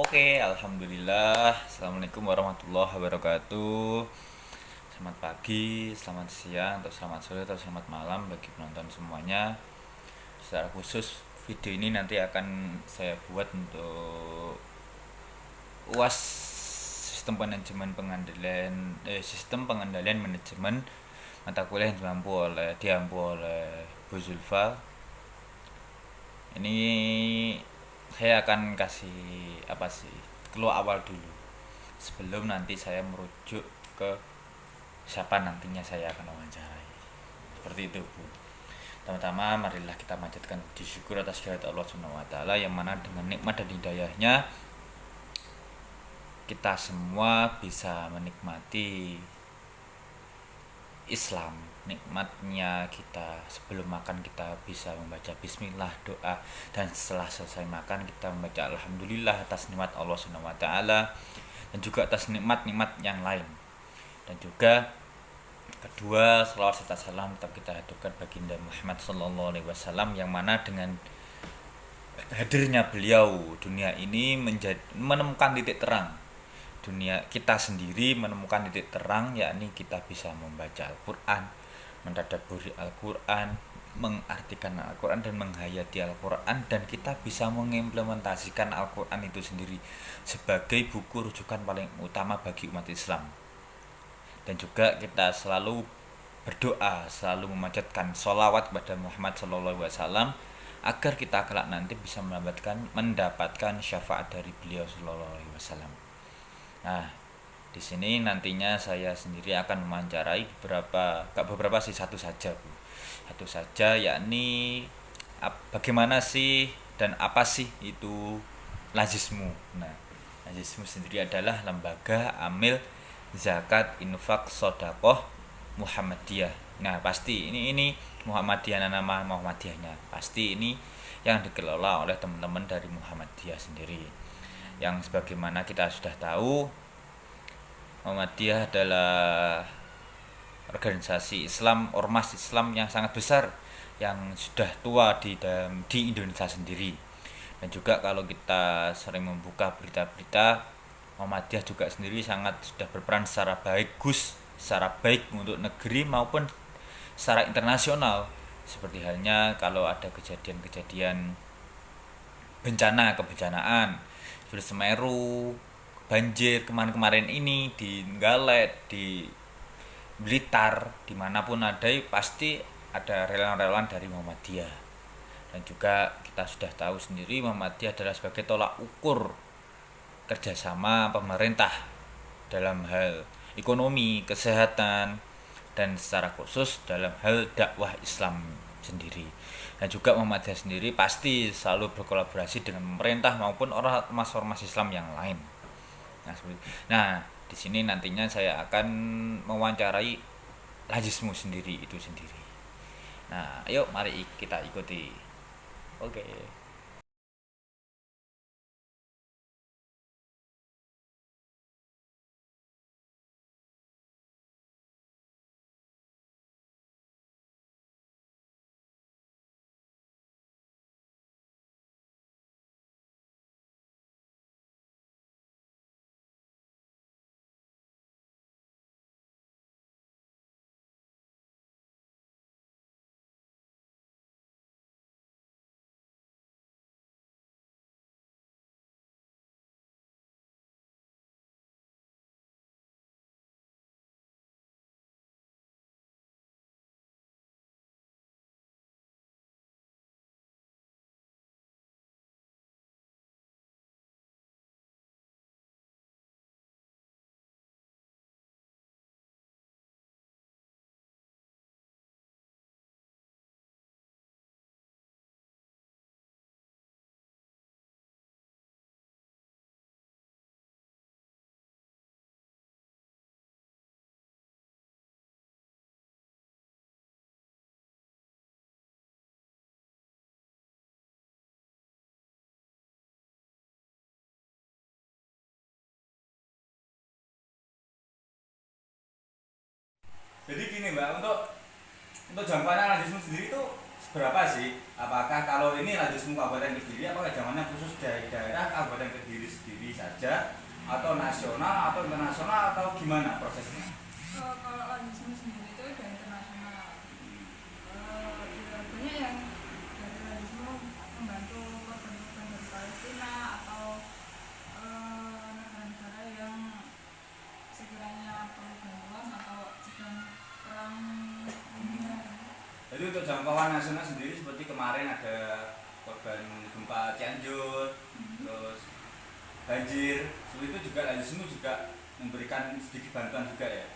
Oke, alhamdulillah. Assalamualaikum warahmatullahi wabarakatuh. Selamat pagi, selamat siang, atau selamat sore, atau selamat malam bagi penonton semuanya. Secara khusus, video ini nanti akan saya buat untuk UAS sistem pengendalian manajemen mata kuliah yang diampu oleh Bu Zulfa. Ini saya akan kasih apa sih keluar awal dulu sebelum nanti saya merujuk ke siapa nantinya saya akan wawancarai. Seperti itu, Bu. Pertama-tama marilah kita manjatkan puji syukur atas kehadirat Allah Subhanahu wa taala yang mana dengan nikmat dan hidayahnya kita semua bisa menikmati Islam. Nikmatnya kita sebelum makan kita bisa membaca bismillah, doa, dan setelah selesai makan kita membaca alhamdulillah atas nikmat Allah Subhanahu wa taala dan juga atas nikmat-nikmat yang lain. Dan juga kedua, selawat serta salam tetap kita haturkan baginda Muhammad sallallahu alaihi wasallam yang mana dengan hadirnya beliau dunia ini menemukan titik terang. Dunia kita sendiri menemukan titik terang, yakni kita bisa membaca Al-Qur'an, mentadabburi Al-Qur'an, mengartikan Al-Qur'an dan menghayati Al-Qur'an, dan kita bisa mengimplementasikan Al-Qur'an itu sendiri sebagai buku rujukan paling utama bagi umat Islam. Dan juga kita selalu berdoa, selalu memanjatkan sholawat kepada Muhammad SAW agar kita kelak nanti bisa mendapatkan syafaat dari beliau SAW. Nah, di sini nantinya saya sendiri akan mewawancarai beberapa sih, satu saja, Bu. Satu saja, yakni bagaimana sih dan apa sih itu Lazismu. Nah, Lazismu sendiri adalah lembaga amil zakat infak sodakoh Muhammadiyah. Nah, pasti ini Muhammadiyah, nama Muhammadiyahnya pasti ini yang dikelola oleh teman-teman dari Muhammadiyah sendiri. Yang sebagaimana kita sudah tahu, Muhammadiyah adalah organisasi Islam, ormas Islam yang sangat besar yang sudah tua di Indonesia sendiri. Dan juga kalau kita sering membuka berita-berita, Muhammadiyah juga sendiri sangat sudah berperan secara baik untuk negeri maupun secara internasional. Seperti halnya kalau ada kejadian-kejadian kebencanaan seperti Semeru, banjir kemarin-kemarin ini di Galet, di Blitar, dimanapun ada pasti ada relawan-relawan dari Muhammadiyah. Dan juga kita sudah tahu sendiri Muhammadiyah adalah sebagai tolak ukur kerjasama pemerintah dalam hal ekonomi, kesehatan, dan secara khusus dalam hal dakwah Islam sendiri. Dan juga Muhammadiyah sendiri pasti selalu berkolaborasi dengan pemerintah maupun ormas-ormas Islam yang lain. Nah, di sini nantinya saya akan mewawancarai Lazismu sendiri itu sendiri. Nah, ayo mari kita ikuti. Oke. Jadi gini Mbak, untuk jangkauan Lazismu sendiri itu berapa sih? Apakah kalau ini Lazismu Kabupaten Kediri, apakah zamannya khusus dari daerah Kabupaten Kediri sendiri saja, atau nasional, atau internasional, atau gimana prosesnya? Kalau Lazismu sendiri itu udah internasional. Ya, banyak yang dari Lazismu membantu korban-korban dari Palestina atau negara-negara yang sekiranya perlu bantuan atau sedang perang dunia. Jadi untuk jangkauan nasional sendiri seperti kemarin ada korban gempa Cianjur, terus banjir, seperti itu juga Lazismu juga memberikan sedikit bantuan juga ya.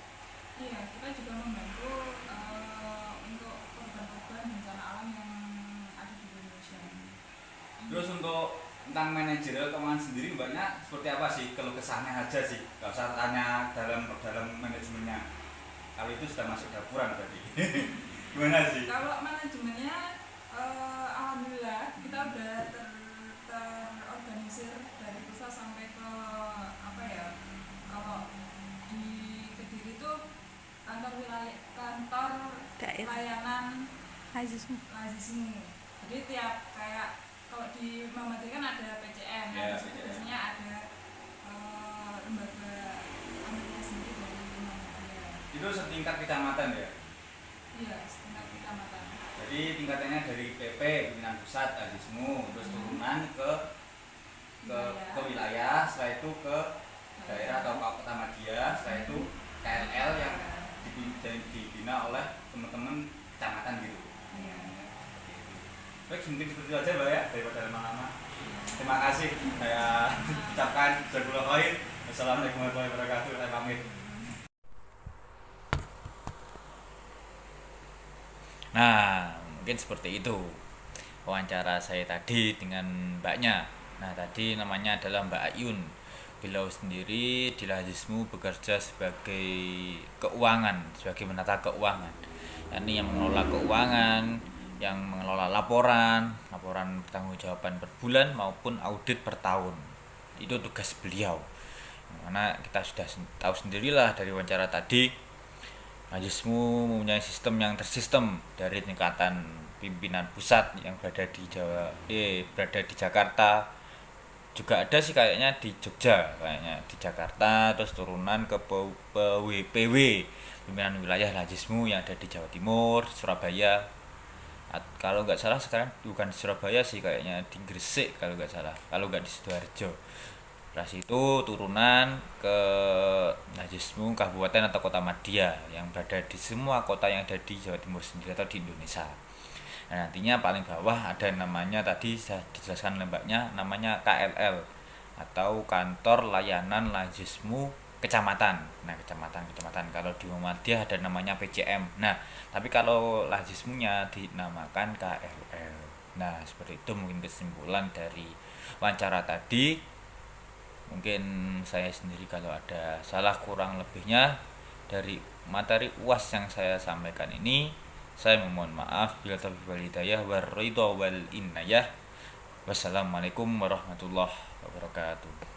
Iya, kita juga membantu untuk korban-korban bencana alam yang ada di Indonesia. Terus untuk tentang manajerial keuangan sendiri mbaknya seperti apa sih? Kalau kesannya aja sih, nggak usah tanya dalam manajemennya. Kalau itu sudah masuk dapuran berarti. Gimana sih? Kalau manajemennya, alhamdulillah kita udah terorganisir dari pusat sampai ke apa ya? Kalau di Kediri itu kantor Daerah layanan Lazismu. Lazismu. Jadi tiap kayak kalau di Muhammadiyah kan ada PCM, Ya, di situ PCM. biasanya ada lembaga Amerika sendiri dari Muhammadiyah. Itu setingkat kecamatan ya. Iya, setingkat kecamatan. Jadi tingkatannya dari PP pimpinan pusat Lazismu, terus turunan ke wilayah, setelah itu ke daerah atau kota Madia, setelah itu KLL yang dibina oleh teman-teman kecamatan gitu. Iya. Baik, mungkin seperti itu aja Mbak ya, daripada lama-lama. Terima kasih, saya ucapkan jazakallahu khair. Wassalamualaikum warahmatullahi wabarakatuh. Saya pamit. Nah, mungkin seperti itu wawancara saya tadi dengan mbaknya. Nah, tadi namanya adalah Mbak Ayun. Beliau sendiri di Lazismu bekerja sebagai keuangan, sebagai menata keuangan. Ini yang mengelola keuangan, yang mengelola laporan pertanggungjawaban per bulan maupun audit per tahun. Itu tugas beliau. Karena kita sudah tahu sendirilah dari wawancara tadi, Lazismu mempunyai sistem yang tersistem dari tingkatan pimpinan pusat yang berada di Jakarta, juga ada sih kayaknya di Jogja, kayaknya di Jakarta, terus turunan ke PWPW pimpinan wilayah Lazismu yang ada di Jawa Timur, Surabaya. Kalau nggak salah sekarang bukan di Surabaya sih, kayaknya di Gresik kalau nggak salah, kalau nggak di Sidoarjo. Ras itu turunan ke Lazismu kabupaten atau kota Madia yang berada di semua kota yang ada di Jawa Timur sendiri atau di Indonesia. Nah, nantinya paling bawah ada namanya, tadi saya dijelaskan oleh mbaknya, namanya KLL atau Kantor Layanan Lazismu Kecamatan. Nah, kecamatan. Kalau di Muhammadiyah ada namanya PCM. Nah, tapi kalau Lazismunya dinamakan KLL. Nah, seperti itu mungkin kesimpulan dari wawancara tadi. Mungkin saya sendiri kalau ada salah kurang lebihnya dari materi UAS yang saya sampaikan ini, saya memohon maaf. Bila taufiq wal hidayah war ridha wal inayah. Wassalamualaikum warahmatullahi wabarakatuh.